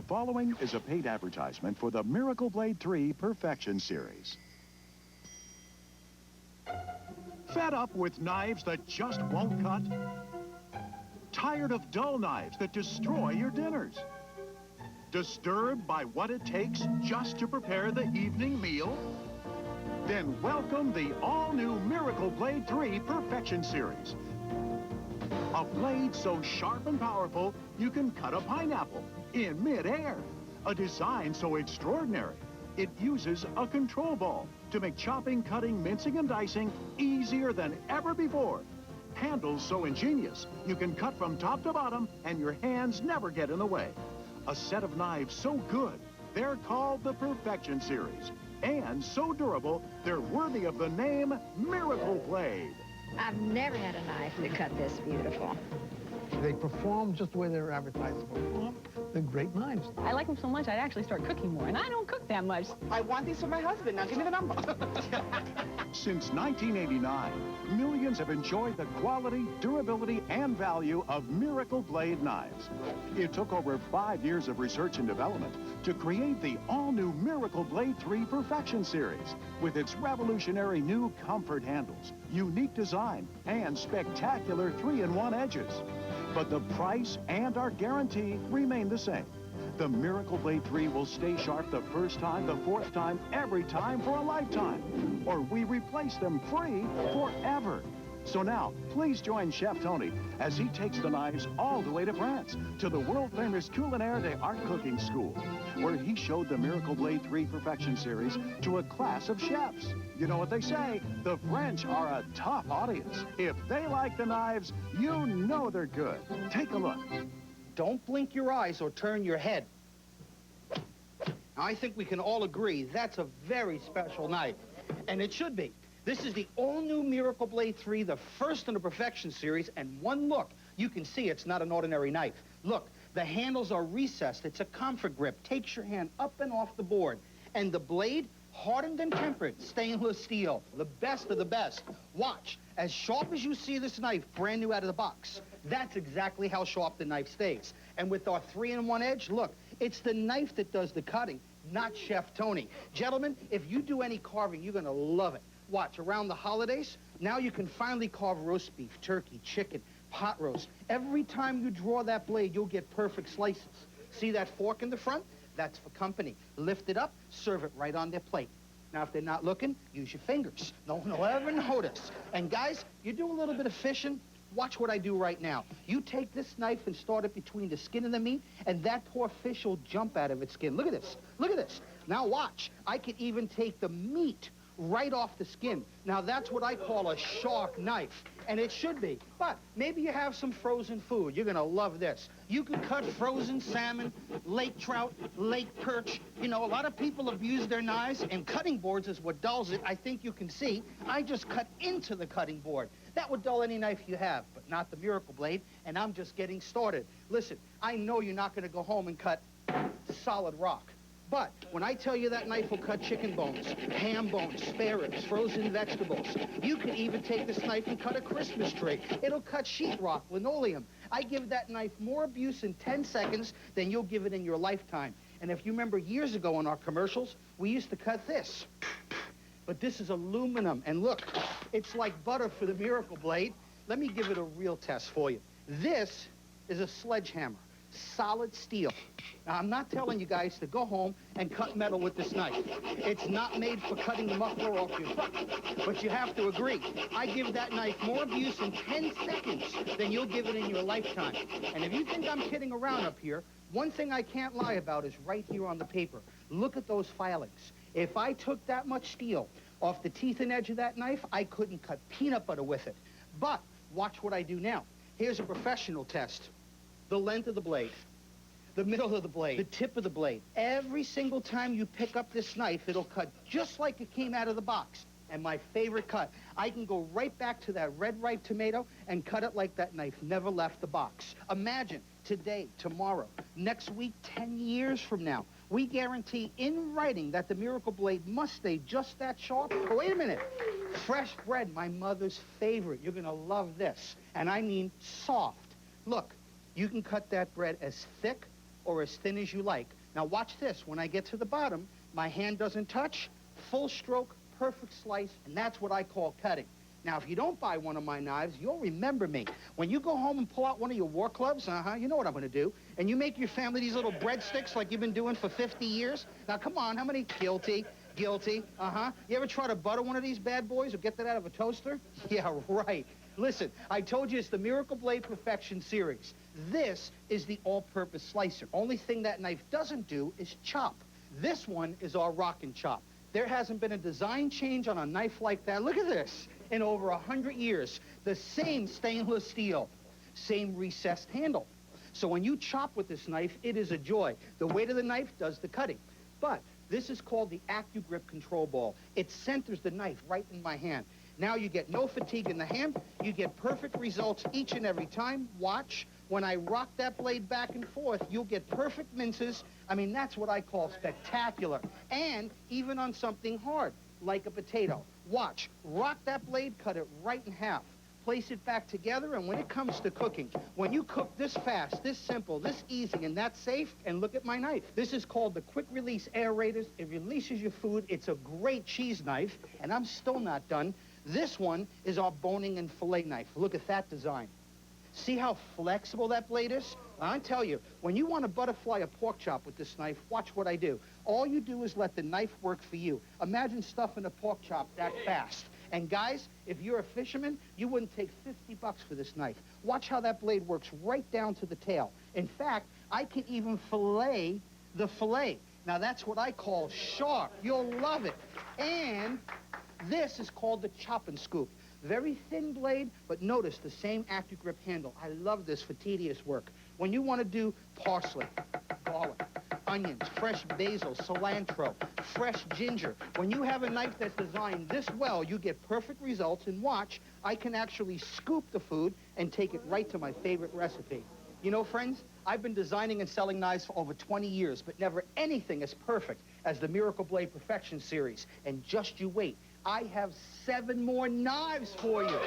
The following is a paid advertisement for the Miracle Blade 3 Perfection Series. Fed up with knives that just won't cut? Tired of dull knives that destroy your dinners? Disturbed by what it takes just to prepare the evening meal? Then welcome the all-new Miracle Blade 3 Perfection Series. A blade so sharp and powerful, you can cut a pineapple in mid-air. A design so extraordinary, it uses a control ball to make chopping, cutting, mincing, and dicing easier than ever before. Handles so ingenious, you can cut from top to bottom and your hands never get in the way. A set of knives so good, they're called the Perfection Series. And so durable, they're worthy of the name Miracle Blade. I've never had a knife that cut this beautiful. They perform just the way they're advertised to perform. They're great knives. I like them so much, I'd actually start cooking more, and I don't cook that much. I want these for my husband. Now give me the number. Since 1989, millions have enjoyed the quality, durability, and value of Miracle Blade knives. It took over 5 years of research and development to create the all-new Miracle Blade 3 Perfection Series with its revolutionary new comfort handles, unique design, and spectacular 3-in-1 edges. But the price and our guarantee remain the same. The Miracle Blade 3 will stay sharp the first time, the fourth time, every time for a lifetime. Or we replace them free forever. So now, please join Chef Tony as he takes the knives all the way to France, to the world-famous Culinaire des Arts Cooking School, where he showed the Miracle Blade 3 Perfection Series to a class of chefs. You know what they say, the French are a tough audience. If they like the knives, you know they're good. Take a look. Don't blink your eyes or turn your head. Now, I think we can all agree that's a very special knife, and it should be. This is the all-new Miracle Blade 3, the first in the Perfection Series, and one look, you can see it's not an ordinary knife. Look, the handles are recessed. It's a comfort grip. Takes your hand up and off the board. And the blade, hardened and tempered, stainless steel, the best of the best. Watch, as sharp as you see this knife, brand new out of the box, that's exactly how sharp the knife stays. And with our 3-in-1 edge, look, it's the knife that does the cutting, not Chef Tony. Gentlemen, if you do any carving, you're gonna love it. Watch, around the holidays, now you can finally carve roast beef, turkey, chicken, pot roast. Every time you draw that blade, you'll get perfect slices. See that fork in the front? That's for company. Lift it up, serve it right on their plate. Now, if they're not looking, use your fingers. No one will ever notice. And guys, you do a little bit of fishing, watch what I do right now. You take this knife and start it between the skin and the meat, and that poor fish will jump out of its skin. Look at this. Look at this. Now watch. I can even take the meat right off the skin. Now, that's what I call a shark knife, and it should be. But maybe you have some frozen food. You're gonna love this. You can cut frozen salmon, lake trout, lake perch. You know, a lot of people abuse their knives, and cutting boards is what dulls it. I think you can see. I just cut into the cutting board. That would dull any knife you have, but not the Miracle Blade, and I'm just getting started. Listen, I know you're not gonna go home and cut solid rock. But when I tell you that knife will cut chicken bones, ham bones, spare ribs, frozen vegetables, you can even take this knife and cut a Christmas tree. It'll cut sheetrock, linoleum. I give that knife more abuse in 10 seconds than you'll give it in your lifetime. And if you remember years ago in our commercials, we used to cut this. But this is aluminum, and look, it's like butter for the Miracle Blade. Let me give it a real test for you. This is a sledgehammer, solid steel. Now, I'm not telling you guys to go home and cut metal with this knife. It's not made for cutting the muffler off your truck. But you have to agree, I give that knife more abuse in 10 seconds than you'll give it in your lifetime. And if you think I'm kidding around up here, one thing I can't lie about is right here on the paper. Look at those filings. If I took that much steel off the teeth and edge of that knife, I couldn't cut peanut butter with it. But watch what I do now. Here's a professional test. The length of the blade, the middle of the blade, the tip of the blade. Every single time you pick up this knife, it'll cut just like it came out of the box. And my favorite cut, I can go right back to that red ripe tomato and cut it like that knife never left the box. Imagine today, tomorrow, next week, 10 years from now, we guarantee in writing that the Miracle Blade must stay just that sharp. Oh, wait a minute. Fresh bread, my mother's favorite. You're gonna love this. And I mean soft. Look, you can cut that bread as thick or as thin as you like. Now watch this. When I get to the bottom, my hand doesn't touch, full stroke, perfect slice, and that's what I call cutting. Now, if you don't buy one of my knives, you'll remember me. When you go home and pull out one of your war clubs, you know what I'm going to do, and you make your family these little breadsticks like you've been doing for 50 years. Now, come on, how many? Guilty. Guilty. You ever try to butter one of these bad boys or get that out of a toaster? Yeah, right. Listen, I told you it's the Miracle Blade Perfection series. This is the all-purpose slicer. Only thing that knife doesn't do is chop. This one is our rock and chop. There hasn't been a design change on a knife like that. Look at this. In over 100 years, the same stainless steel, same recessed handle. So when you chop with this knife, it is a joy. The weight of the knife does the cutting. But this is called the AccuGrip control ball. It centers the knife right in my hand. Now you get no fatigue in the hand. You get perfect results each and every time. Watch. When I rock that blade back and forth, you'll get perfect minces. I mean, that's what I call spectacular. And even on something hard, like a potato. Watch. Rock that blade, cut it right in half. Place it back together, and when it comes to cooking, when you cook this fast, this simple, this easy, and that safe, and look at my knife. This is called the Quick Release Aerators. It releases your food. It's a great cheese knife, and I'm still not done. This one is our boning and fillet knife. Look at that design. See how flexible that blade is? I tell you, when you want to butterfly a pork chop with this knife, watch what I do. All you do is let the knife work for you. Imagine stuffing a pork chop that fast. And guys, if you're a fisherman, you wouldn't take 50 bucks for this knife. Watch how that blade works right down to the tail. In fact, I can even fillet the fillet. Now that's what I call sharp. You'll love it. And this is called the chop and scoop. Very thin blade, but notice the same AccuGrip handle. I love this for tedious work. When you want to do parsley, garlic, onions, fresh basil, cilantro, fresh ginger, when you have a knife that's designed this well, you get perfect results. And watch, I can actually scoop the food and take it right to my favorite recipe. You know, friends, I've been designing and selling knives for over 20 years, but never anything as perfect as the Miracle Blade Perfection series. And just you wait. I have 7 more knives for you.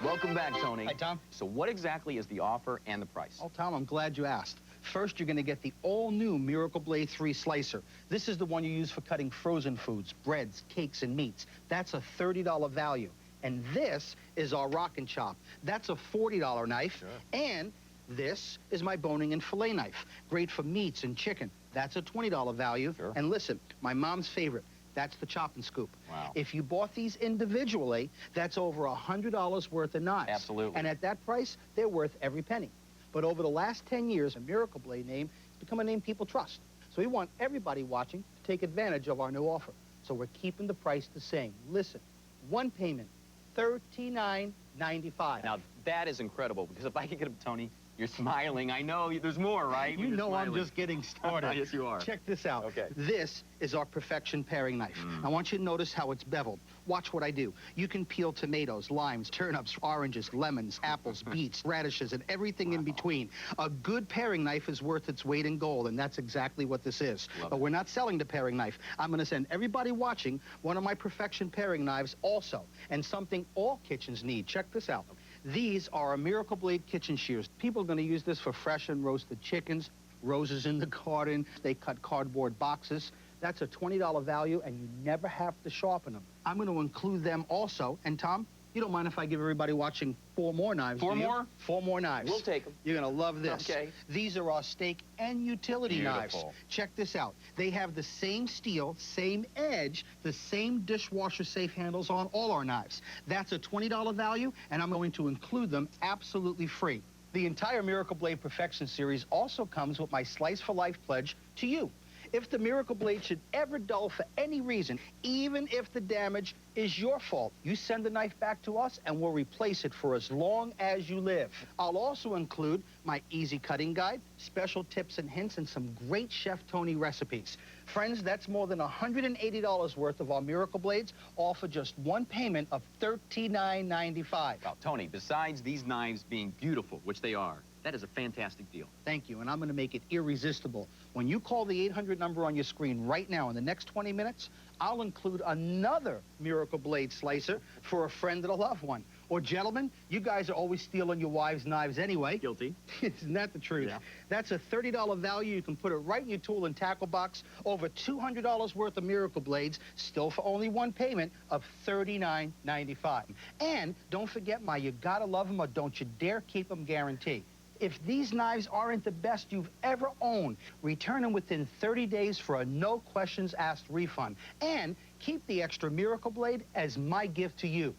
Welcome back, Tony. Hi, Tom. So what exactly is the offer and the price? Oh, Tom, I'm glad you asked. First, you're going to get the all-new Miracle Blade 3 Slicer. This is the one you use for cutting frozen foods, breads, cakes, and meats. That's a $30 value. And this is our Rock and Chop. That's a $40 knife. Sure. And this is my boning and fillet knife. Great for meats and chicken. That's a $20 value. Sure. And listen, my mom's favorite, that's the chop and scoop. Wow. If you bought these individually, that's over $100 worth of knives. Absolutely. And at that price, they're worth every penny. But over the last 10 years, a Miracle Blade name has become a name people trust. So we want everybody watching to take advantage of our new offer. So we're keeping the price the same. Listen, one payment, $39.95. Now, that is incredible, because if I could get up, Tony, you're smiling. I know there's more, right? You know I'm just getting started. Yes, you are. Check this out. Okay. This is our Perfection paring knife. I want you to notice how it's beveled. Watch what I do. You can peel tomatoes, limes, turnips, oranges, lemons, apples, beets, radishes, and everything in between. A good paring knife is worth its weight in gold, and that's exactly what this is. But we're not selling the paring knife. I'm going to send everybody watching one of my Perfection paring knives also, and something all kitchens need. Check this out. These are a Miracle Blade kitchen shears. People are going to use this for fresh and roasted chickens, roses in the garden. They cut cardboard boxes. That's a $20 value, and you never have to sharpen them. I'm going to include them also. And, Tom, you don't mind if I give everybody watching 4 more knives, do you? 4 more? 4 more knives. We'll take them. You're going to love this. Okay. These are our steak and utility knives. Check this out. They have the same steel, same edge, the same dishwasher-safe handles on all our knives. That's a $20 value, and I'm going to include them absolutely free. The entire Miracle Blade Perfection series also comes with my Slice for Life pledge to you. If the Miracle Blade should ever dull for any reason, even if the damage is your fault, you send the knife back to us and we'll replace it for as long as you live. I'll also include my easy cutting guide, special tips and hints, and some great Chef Tony recipes. Friends, that's more than $180 worth of our Miracle Blades, all for just one payment of $39.95. Well, Tony, besides these knives being beautiful, which they are, that is a fantastic deal. Thank you, and I'm going to make it irresistible. When you call the 800 number on your screen right now in the next 20 minutes, I'll include another Miracle Blade slicer for a friend and a loved one. Or Or gentlemen, you guys are always stealing your wives' knives anyway. Guilty. Isn't that the truth? Yeah. That's a $30 value. You can put it right in your tool and tackle box. Over $200 worth of Miracle Blades, still for only one payment of $39.95. And don't forget my you gotta love them or don't you dare keep them guarantee. If these knives aren't the best you've ever owned, return them within 30 days for a no questions asked refund. And keep the extra Miracle Blade as my gift to you.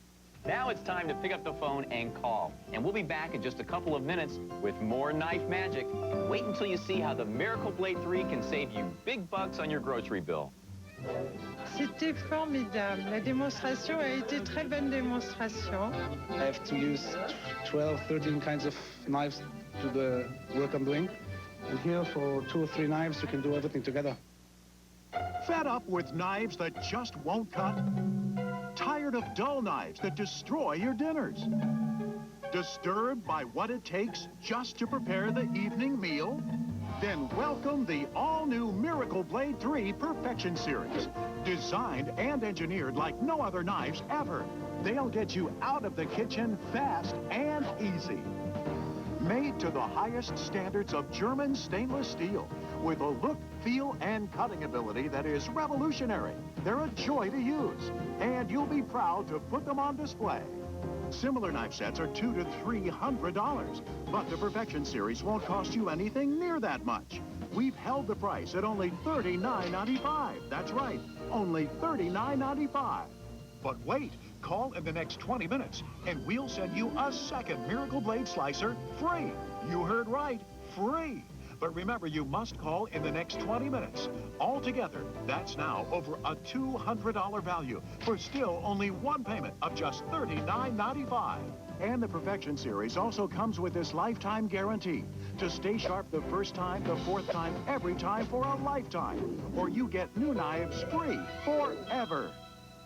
Now it's time to pick up the phone and call. And we'll be back in just a couple of minutes with more knife magic. Wait until you see how the Miracle Blade 3 can save you big bucks on your grocery bill. C'était formidable. La démonstration a été très bonne démonstration. I have to use 12, 13 kinds of knives to the work I'm doing. And here, for 2 or 3 knives, you can do everything together. Fed up with knives that just won't cut? Tired of dull knives that destroy your dinners? Disturbed by what it takes just to prepare the evening meal? Then welcome the all-new Miracle Blade 3 Perfection Series. Designed and engineered like no other knives ever. They'll get you out of the kitchen fast and easy. Made to the highest standards of German stainless steel, with a look, feel, and cutting ability that is revolutionary. They're a joy to use, and you'll be proud to put them on display. Similar knife sets are $200 to $300, but the Perfection Series won't cost you anything near that much. We've held the price at only $39.95. That's right, only $39.95. But wait, call in the next 20 minutes, and we'll send you a second Miracle Blade Slicer free. You heard right, free. But remember, you must call in the next 20 minutes. Altogether, that's now over a $200 value for still only one payment of just $39.95. And the Perfection Series also comes with this lifetime guarantee to stay sharp the first time, the fourth time, every time for a lifetime. Or you get new knives free forever.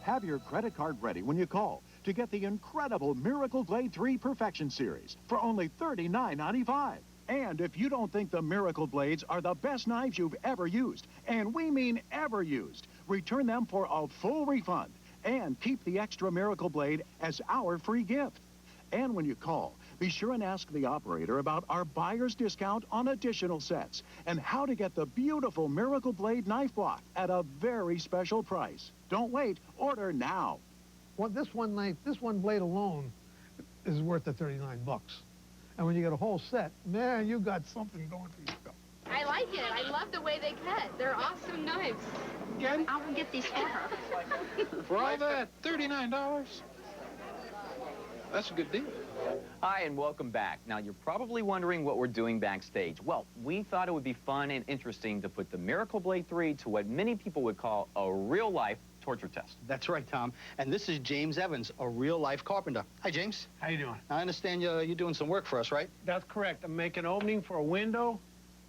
Have your credit card ready when you call to get the incredible Miracle Blade 3 Perfection Series for only $39.95. And if you don't think the Miracle Blades are the best knives you've ever used, and we mean ever used, return them for a full refund and keep the extra Miracle Blade as our free gift. And when you call, be sure and ask the operator about our buyer's discount on additional sets and how to get the beautiful Miracle Blade knife block at a very special price. Don't wait. Order now. Well, this one knife, this one blade alone is worth the 39 bucks. And when you get a whole set, man, you got something going for yourself. I like it. I love the way they cut. They're awesome knives. Again? I will get these for her. For all that, $39? That's a good deal. Hi, and welcome back. Now, you're probably wondering what we're doing backstage. Well, we thought it would be fun and interesting to put the Miracle Blade 3 to what many people would call a real-life torture test. That's right, Tom. And this is James Evans, a real-life carpenter. Hi, James. How you doing? I understand you're doing some work for us, right? That's correct. I'm making an opening for a window,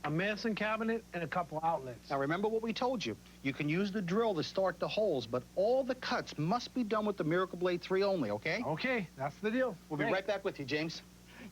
a medicine cabinet, and a couple outlets. Now, remember what we told you. You can use the drill to start the holes, but all the cuts must be done with the Miracle Blade 3 only, okay? Okay, that's the deal. We'll be right back with you, James.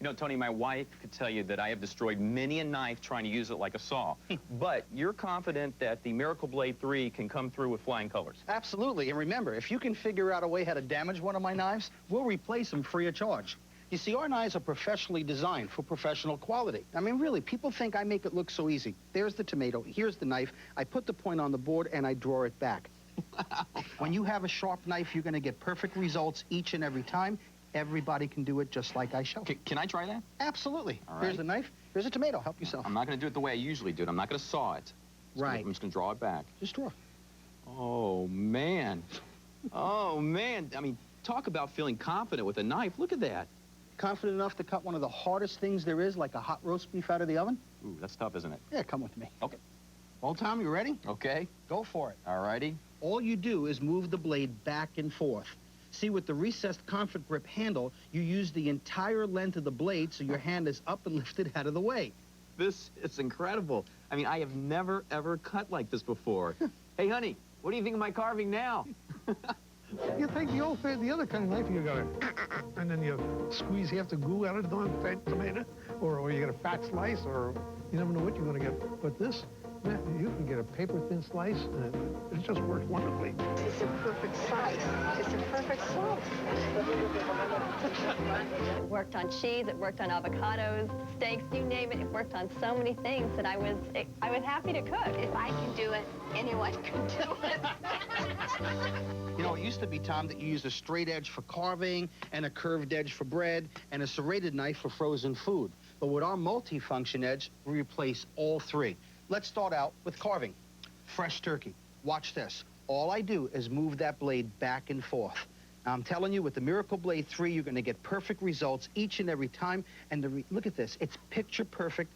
You know, Tony, my wife could tell you that I have destroyed many a knife trying to use it like a saw. But you're confident that the Miracle Blade 3 can come through with flying colors? Absolutely. And remember, if you can figure out a way how to damage one of my knives, we'll replace them free of charge. You see, our knives are professionally designed for professional quality. I mean, really, people think I make it look so easy. There's the tomato, here's the knife, I put the point on the board, and I draw it back. When you have a sharp knife, you're going to get perfect results each and every time. Everybody can do it just like I show. Can I try that? Absolutely. All right. Here's the knife, here's a tomato. Help yourself. I'm not going to do it the way I usually do it. I'm not going to saw it. Right. I'm just going to draw it back. Just draw. Oh, man. Oh, man. I mean, talk about feeling confident with a knife. Look at that. Confident enough to cut one of the hardest things there is, like a hot roast beef out of the oven? Ooh, that's tough, isn't it? Yeah, come with me. Okay. Well, Tom, you ready? Okay. Go for it. All righty. All you do is move the blade back and forth. See, with the recessed comfort grip handle, you use the entire length of the blade so your hand is up and lifted out of the way. This is incredible. I mean, I have never, ever cut like this before. Hey, honey, what do you think of my carving now? You take the other kind of knife, you got it, and then you squeeze half the glue out of the tomato, or you get a fat slice, or you never know what you're going to get. But this, Man, you can get a paper-thin slice, and it just works wonderfully. It's a perfect slice. It's a perfect slice. It worked on cheese, it worked on avocados, steaks, you name it. It worked on so many things that I was happy to cook. If I can do it, anyone can do it. You know, it used to be, Tom, that you used a straight edge for carving and a curved edge for bread and a serrated knife for frozen food. But with our multi-function edge, we replace all three. Let's start out with carving. Fresh turkey. Watch this. All I do is move that blade back and forth. Now, I'm telling you, with the Miracle Blade 3, you're going to get perfect results each and every time. And look at this. It's picture perfect.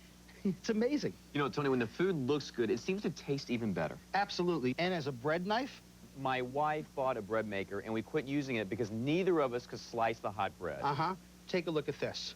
It's amazing. You know, Tony, when the food looks good, it seems to taste even better. Absolutely. And as a bread knife? My wife bought a bread maker, and we quit using it because neither of us could slice the hot bread. Uh-huh. Take a look at this.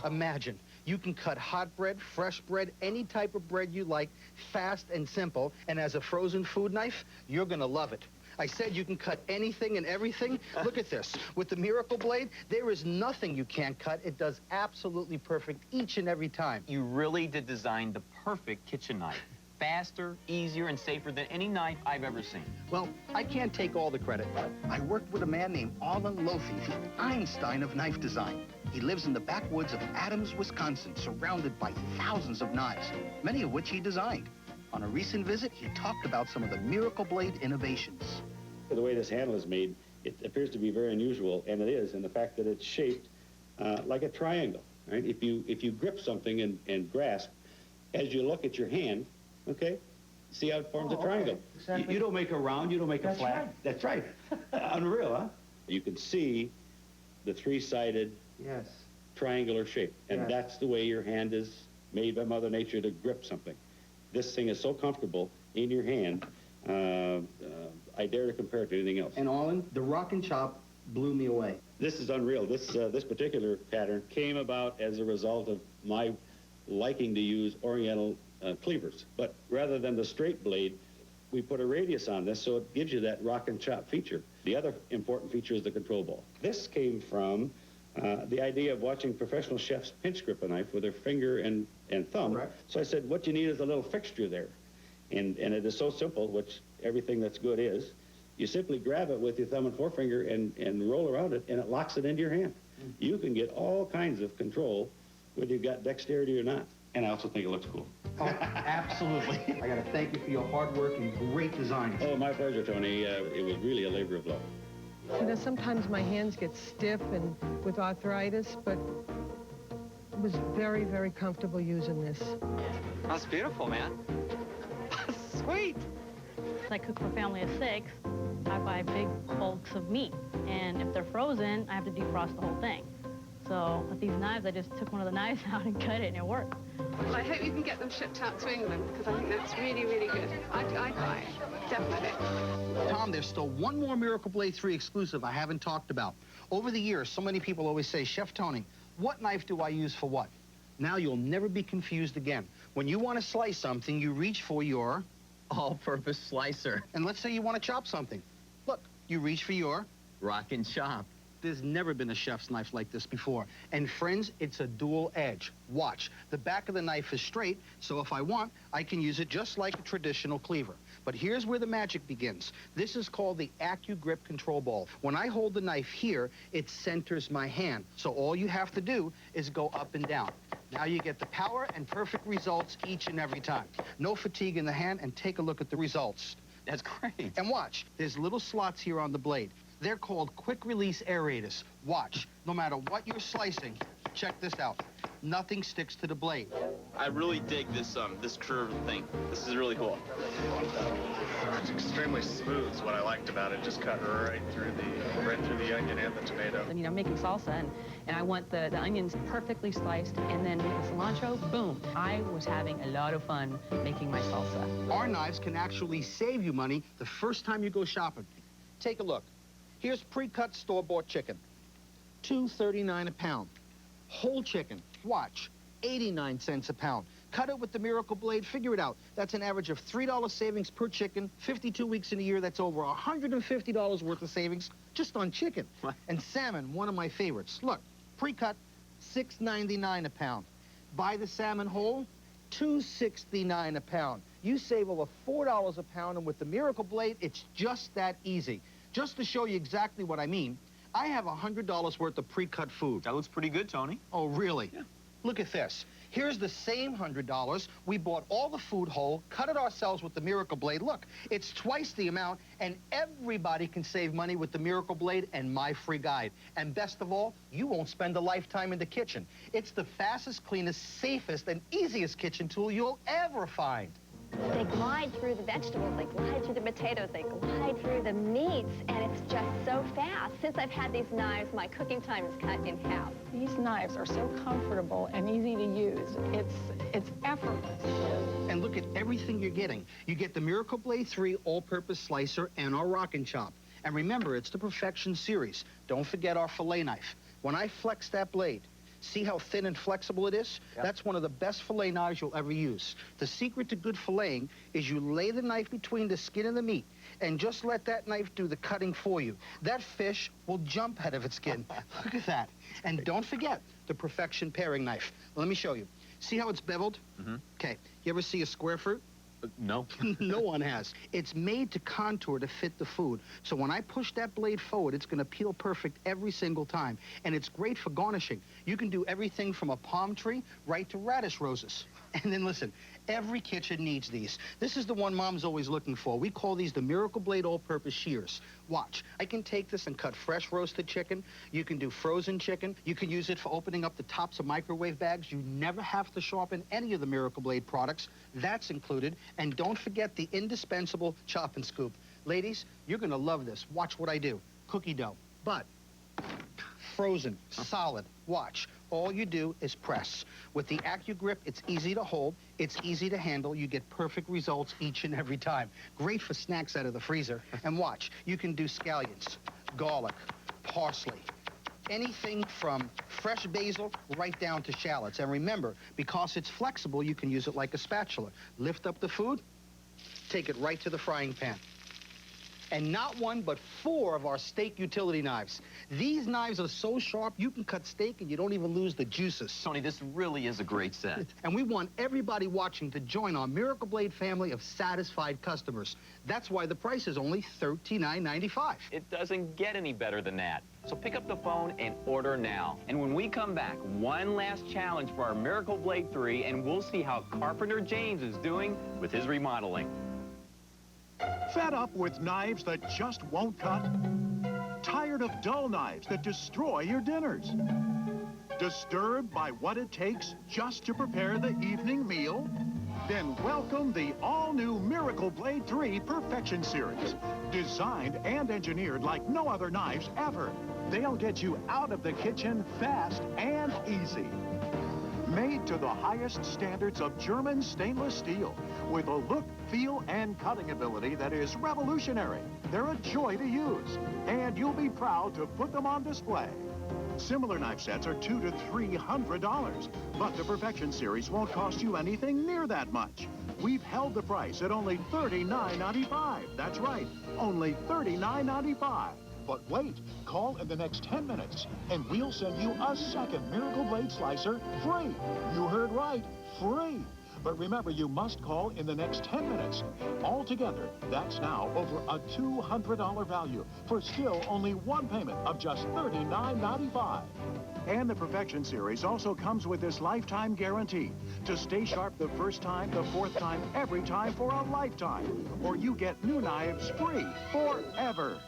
Imagine, you can cut hot bread, fresh bread, any type of bread you like, fast and simple. And as a frozen food knife, you're going to love it. I said you can cut anything and everything. Look at this. With the Miracle Blade, there is nothing you can't cut. It does absolutely perfect each and every time. You really did design the perfect kitchen knife. Faster, easier, and safer than any knife I've ever seen. Well, I can't take all the credit. I worked with a man named Arlen Lofi, the Einstein of knife design. He lives in the backwoods of Adams, Wisconsin, surrounded by thousands of knives, many of which he designed. On a recent visit, he talked about some of the Miracle Blade innovations. The way this handle is made, it appears to be very unusual, and it is, in the fact that it's shaped like a triangle, right? If you grip something and grasp, as you look at your hand, okay, see how it forms a triangle. Okay. Exactly. You don't make a round, you don't make a flat. Right. That's right. Unreal, huh? You can see the three-sided Yes. triangular shape, and Yes. that's the way your hand is made by Mother Nature to grip something. This thing is so comfortable in your hand, I dare to compare it to anything else. And Arlen, the rock and chop blew me away. This is unreal. This particular pattern came about as a result of my liking to use Oriental cleavers. But rather than the straight blade, we put a radius on this, so it gives you that rock and chop feature. The other important feature is the control ball. This came from the idea of watching professional chefs pinch grip a knife with their finger and thumb. Correct. So I said, what you need is a little fixture there. And it is so simple, which everything that's good is. You simply grab it with your thumb and forefinger and roll around it, and it locks it into your hand. You can get all kinds of control whether you've got dexterity or not. And I also think it looks cool. Oh, absolutely. I got to thank you for your hard work and great design. Oh, my pleasure, Tony. It was really a labor of love. You know, sometimes my hands get stiff and with arthritis, but it was very, very comfortable using this. That's beautiful, man. Sweet. I cook for a family of 6. I buy big bulks of meat, and if they're frozen, I have to defrost the whole thing. So with these knives, I just took one of the knives out and cut it, and it worked. Well, I hope you can get them shipped out to England, because I think that's really, really good. I'd buy it, definitely. Tom, there's still one more Miracle Blade 3 exclusive I haven't talked about. Over the years, so many people always say, Chef Tony, what knife do I use for what? Now you'll never be confused again. When you want to slice something, you reach for your... All-purpose slicer. And let's say you want to chop something. Look, you reach for your... Rock and chop. There's never been a chef's knife like this before. And friends, it's a dual edge. Watch, the back of the knife is straight, so if I want, I can use it just like a traditional cleaver. But here's where the magic begins. This is called the AccuGrip control ball. When I hold the knife here, it centers my hand. So all you have to do is go up and down. Now you get the power and perfect results each and every time. No fatigue in the hand, and take a look at the results. That's great. And watch, there's little slots here on the blade. They're called quick-release aerators. Watch, no matter what you're slicing, check this out. Nothing sticks to the blade. I really dig this curved thing. This is really cool. It's extremely smooth is what I liked about it. Just cut right through the onion and the tomato. I mean, I'm making salsa, and I want the onions perfectly sliced, and then with the cilantro, boom. I was having a lot of fun making my salsa. Our knives can actually save you money the first time you go shopping. Take a look. Here's pre-cut store-bought chicken, $2.39 a pound. Whole chicken, watch, 89 cents a pound. Cut it with the Miracle Blade, figure it out. That's an average of $3 savings per chicken, 52 weeks in a year. That's over $150 worth of savings just on chicken. What? And salmon, one of my favorites. Look, pre-cut, $6.99 a pound. Buy the salmon whole, $2.69 a pound. You save over $4 a pound, and with the Miracle Blade, it's just that easy. Just to show you exactly what I mean, I have $100 worth of pre-cut food. That looks pretty good, Tony. Oh, really? Yeah. Look at this. Here's the same $100. We bought all the food whole, cut it ourselves with the Miracle Blade. Look, it's twice the amount, and everybody can save money with the Miracle Blade and my free guide. And best of all, you won't spend a lifetime in the kitchen. It's the fastest, cleanest, safest, and easiest kitchen tool you'll ever find. They glide through the vegetables, they glide through the potatoes, they glide through the meats, and it's just so fast. Since I've had these knives, my cooking time is cut in half. These knives are so comfortable and easy to use. It's effortless. And look at everything you're getting. You get the Miracle Blade 3 all-purpose slicer and our Rock and Chop. And remember, it's the Perfection series. Don't forget our fillet knife. When I flex that blade, see how thin and flexible it is? Yep. That's one of the best fillet knives you'll ever use. The secret to good filleting is you lay the knife between the skin and the meat and just let that knife do the cutting for you. That fish will jump out of its skin. Look at that. And don't forget the Perfection paring knife. Let me show you. See how it's beveled? Mm-hmm. Okay. You ever see a square fruit? No. No one has. It's made to contour to fit the food. So when I push that blade forward, it's going to peel perfect every single time. And it's great for garnishing. You can do everything from a palm tree right to radish roses. And then listen, every kitchen needs these. This is the one Mom's always looking for. We call these the Miracle Blade all-purpose shears. Watch. I can take this and cut fresh roasted chicken. You can do frozen chicken. You can use it for opening up the tops of microwave bags. You never have to sharpen any of the Miracle Blade products. That's included. And don't forget the indispensable chop and scoop. Ladies, you're going to love this. Watch what I do. Cookie dough. But frozen, solid. Watch. All you do is press. With the AccuGrip, it's easy to hold, it's easy to handle, you get perfect results each and every time. Great for snacks out of the freezer. And watch, you can do scallions, garlic, parsley, anything from fresh basil right down to shallots. And remember, because it's flexible, you can use it like a spatula. Lift up the food, take it right to the frying pan. And not one, but 4 of our steak utility knives. These knives are so sharp, you can cut steak and you don't even lose the juices. Tony, this really is a great set. And we want everybody watching to join our Miracle Blade family of satisfied customers. That's why the price is only $39.95. It doesn't get any better than that. So pick up the phone and order now. And when we come back, one last challenge for our Miracle Blade 3, and we'll see how Carpenter James is doing with his remodeling. Fed up with knives that just won't cut? Tired of dull knives that destroy your dinners? Disturbed by what it takes just to prepare the evening meal? Then welcome the all-new Miracle Blade 3 Perfection Series. Designed and engineered like no other knives ever. They'll get you out of the kitchen fast and easy. Made to the highest standards of German stainless steel, with a look, feel, and cutting ability that is revolutionary. They're a joy to use, and you'll be proud to put them on display. Similar knife sets are $200 to $300, but the Perfection Series won't cost you anything near that much. We've held the price at only $39.95. That's right, only $39.95. But wait, call in the next 10 minutes, and we'll send you a second Miracle Blade Slicer free. You heard right, free. But remember, you must call in the next 10 minutes. Altogether, that's now over a $200 value for still only one payment of just $39.95. And the Perfection Series also comes with this lifetime guarantee to stay sharp the first time, the 4th time, every time for a lifetime. Or you get new knives free forever.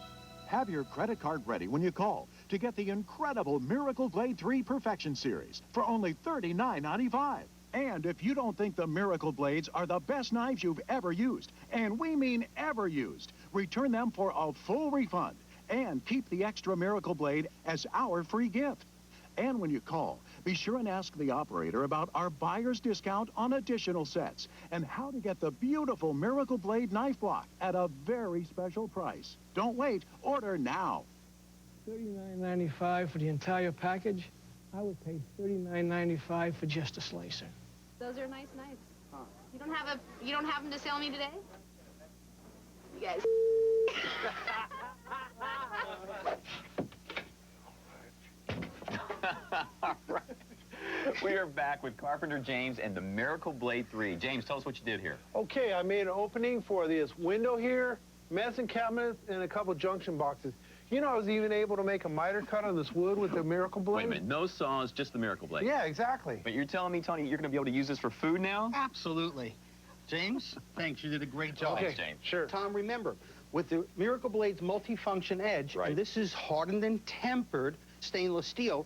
Have your credit card ready when you call to get the incredible Miracle Blade 3 Perfection Series for only $39.95. And if you don't think the Miracle Blades are the best knives you've ever used, and we mean ever used, return them for a full refund and keep the extra Miracle Blade as our free gift. And when you call, be sure and ask the operator about our buyer's discount on additional sets and how to get the beautiful Miracle Blade knife block at a very special price. Don't wait. Order now. $39.95 for the entire package. I would pay $39.95 for just a slicer. Those are nice knives. Huh. You don't have them to sell me today? You guys. All right. We are back with Carpenter James and the Miracle Blade 3. James, tell us what you did here. Okay, I made an opening for this window here, medicine cabinet, and a couple junction boxes. You know, I was even able to make a miter cut on this wood with the Miracle Blade. Wait a minute, no saws, just the Miracle Blade. Yeah, exactly. But you're telling me, Tony, you're going to be able to use this for food now? Absolutely. James, thanks. You did a great job. Okay, thanks, James. Sure. Tom, remember, with the Miracle Blade's multi-function edge, Right. and this is hardened and tempered stainless steel,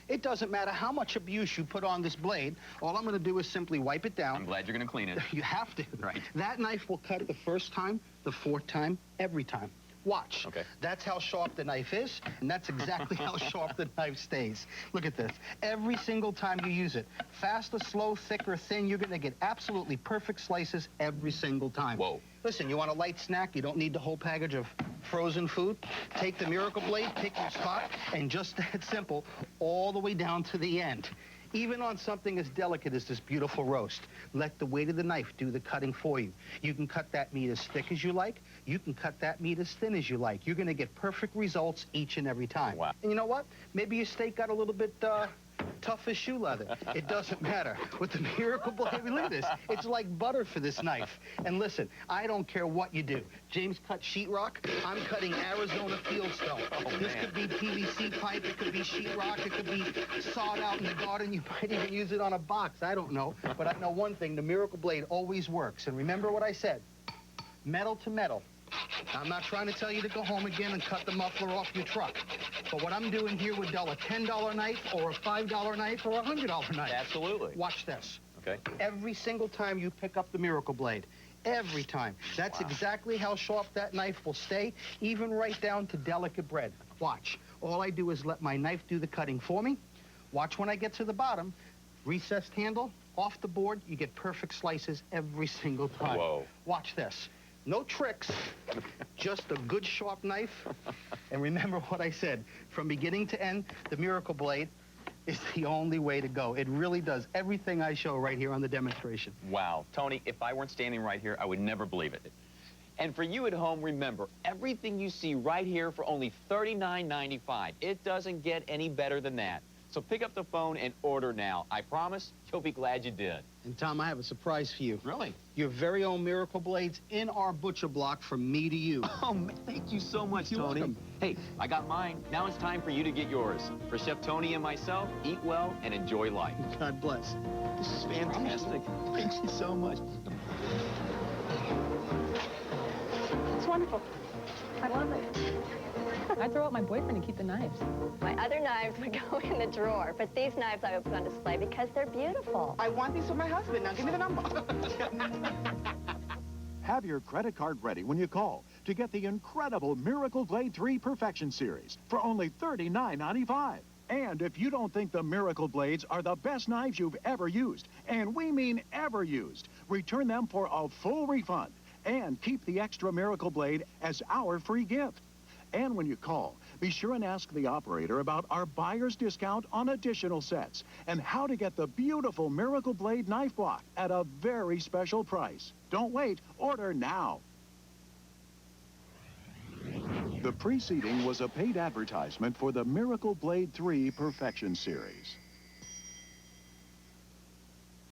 it doesn't matter how much abuse you put on this blade. All I'm going to do is simply wipe it down. I'm glad you're going to clean it. You have to. Right. That knife will cut the first time, the fourth time, every time. Watch. Okay. That's how sharp the knife is, and that's exactly how sharp the knife stays. Look at this. Every single time you use it, fast or slow, thick or thin, you're going to get absolutely perfect slices every single time. Whoa. Listen, you want a light snack, you don't need the whole package of frozen food. Take the Miracle Blade, pick your spot, and just that simple, all the way down to the end. Even on something as delicate as this beautiful roast, let the weight of the knife do the cutting for you. You can cut that meat as thick as you like. You can cut that meat as thin as you like. You're going to get perfect results each and every time. Wow. And you know what? Maybe your steak got a little bit tough as shoe leather. It doesn't matter. With the Miracle Blade, look at this. It's like butter for this knife. And listen, I don't care what you do. James cut sheetrock. I'm cutting Arizona fieldstone. This could be PVC pipe. It could be sheetrock. It could be sawed out in the garden. You might even use it on a box. I don't know. But I know one thing. The Miracle Blade always works. And remember what I said. Metal to metal. I'm not trying to tell you to go home again and cut the muffler off your truck. But what I'm doing here would dull a $10 knife or a $5 knife or a $100 knife. Absolutely. Watch this. Okay. Every single time you pick up the Miracle Blade. Every time. That's exactly how sharp that knife will stay, even right down to delicate bread. Watch. All I do is let my knife do the cutting for me. Watch when I get to the bottom. Recessed handle, off the board, you get perfect slices every single time. Whoa. Watch this. No tricks, just a good sharp knife. And remember what I said, from beginning to end, the Miracle Blade is the only way to go. It really does everything I show right here on the demonstration. Wow. Tony, if I weren't standing right here, I would never believe it. And for you at home, remember, everything you see right here for only $39.95. It doesn't get any better than that. So pick up the phone and order now. I promise you'll be glad you did. And Tom, I have a surprise for you. Really? Your very own Miracle Blades in our butcher block from me to you. Oh, man, thank you so much, You're Tony. welcome. Hey, I got mine. Now it's time for you to get yours. For Chef Tony and myself, eat well and enjoy life. God bless. This is fantastic. Thank you so much. It's wonderful. I love it. I'd throw out my boyfriend to keep the knives. My other knives would go in the drawer, but these knives I would put on display because they're beautiful. I want these for my husband. Now give me the number. Have your credit card ready when you call to get the incredible Miracle Blade 3 Perfection Series for only $39.95. And if you don't think the Miracle Blades are the best knives you've ever used, and we mean ever used, return them for a full refund and keep the extra Miracle Blade as our free gift. And when you call, be sure and ask the operator about our buyer's discount on additional sets and how to get the beautiful Miracle Blade knife block at a very special price. Don't wait. Order now. The preceding was a paid advertisement for the Miracle Blade 3 Perfection Series.